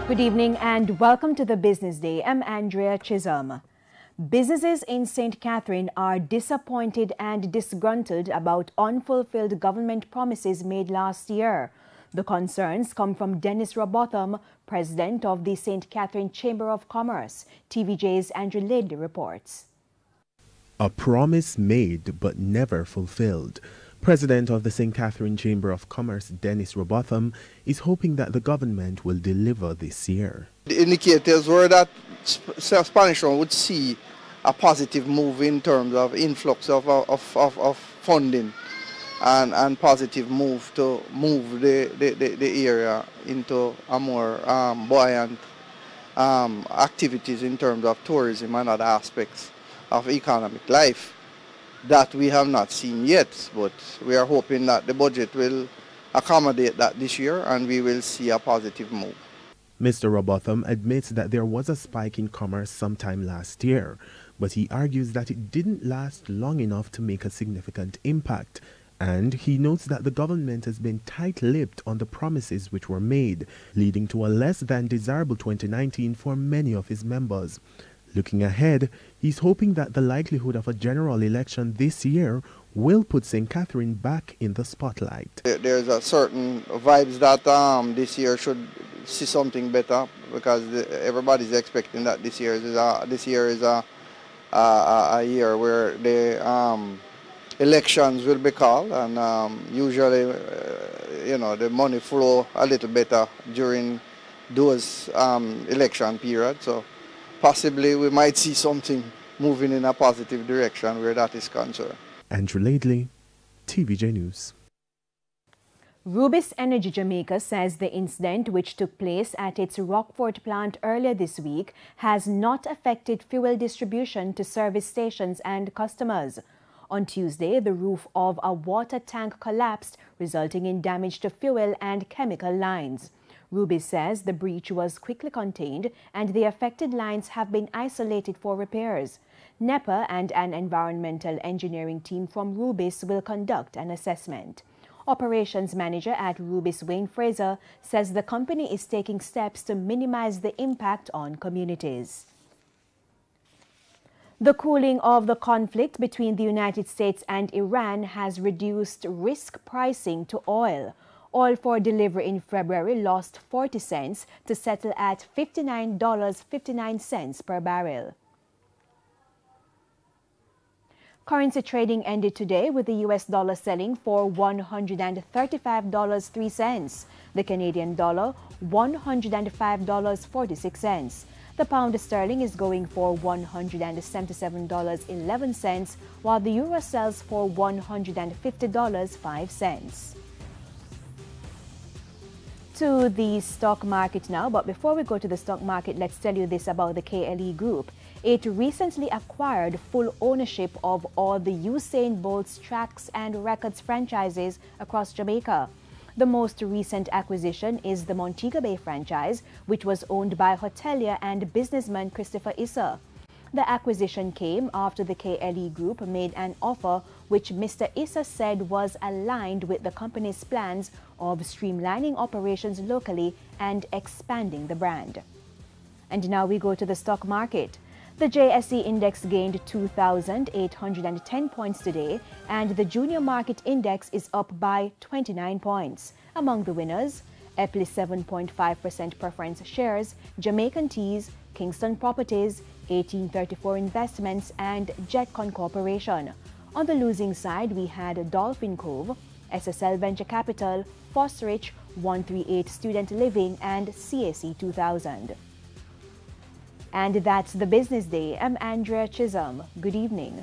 Good evening and welcome to the Business Day. I'm Andrea Chisholm. Businesses in St. Catherine are disappointed and disgruntled about unfulfilled government promises made last year. The concerns come from Dennis Robotham, president of the St. Catherine Chamber of Commerce. TVJ's Andrew Ladley reports. A promise made but never fulfilled. President of the St. Catherine Chamber of Commerce, Dennis Robotham, is hoping that the government will deliver this year. The indicators were that Spanish Town would see a positive move in terms of influx of funding and positive move to move the area into a more buoyant activities in terms of tourism and other aspects of economic life that we have not seen yet, but we are hoping that the budget will accommodate that this year and we will see a positive move. Mr. Robotham admits that there was a spike in commerce sometime last year, but he argues that it didn't last long enough to make a significant impact. And he notes that the government has been tight-lipped on the promises which were made, leading to a less than desirable 2019 for many of his members. Looking ahead, he's hoping that the likelihood of a general election this year will put St. Catherine back in the spotlight. There's a certain vibes that this year should see something better because everybody's expecting that this year is a year where the elections will be called, and usually the money flow a little better during those election periods. So possibly we might see something moving in a positive direction where that is concerned. Andrew Ladley, TVJ News. Rubis Energy Jamaica says the incident, which took place at its Rockford plant earlier this week, has not affected fuel distribution to service stations and customers. On Tuesday, the roof of a water tank collapsed, resulting in damage to fuel and chemical lines. Rubis says the breach was quickly contained and the affected lines have been isolated for repairs. NEPA and an environmental engineering team from Rubis will conduct an assessment. Operations manager at Rubis, Wayne Fraser, says the company is taking steps to minimize the impact on communities. The cooling of the conflict between the United States and Iran has reduced risk pricing to oil. Oil for delivery in February lost 40 cents to settle at $59.59 per barrel. Currency trading ended today with the US dollar selling for $135.03, the Canadian dollar $105.46. The pound sterling is going for $177.11, while the euro sells for $150.05. To the stock market now, but before we go to the stock market, let's tell you this about the KLE Group. It recently acquired full ownership of all the Usain Bolt's tracks and records franchises across Jamaica. The most recent acquisition is the Montego Bay franchise, which was owned by hotelier and businessman Christopher Issa. The acquisition came after the KLE Group made an offer which Mr. Issa said was aligned with the company's plans of streamlining operations locally and expanding the brand. And now we go to the stock market. The JSE index gained 2,810 points today, and the junior market index is up by 29 points. Among the winners, Epley 7.5% preference shares, Jamaican Teas, Kingston Properties, 1834 Investments, and Jetcon Corporation. On the losing side, we had Dolphin Cove, SSL Venture Capital, Fosrich, 138 Student Living, and CAC 2000. And that's the Business Day. I'm Andrea Chisholm. Good evening.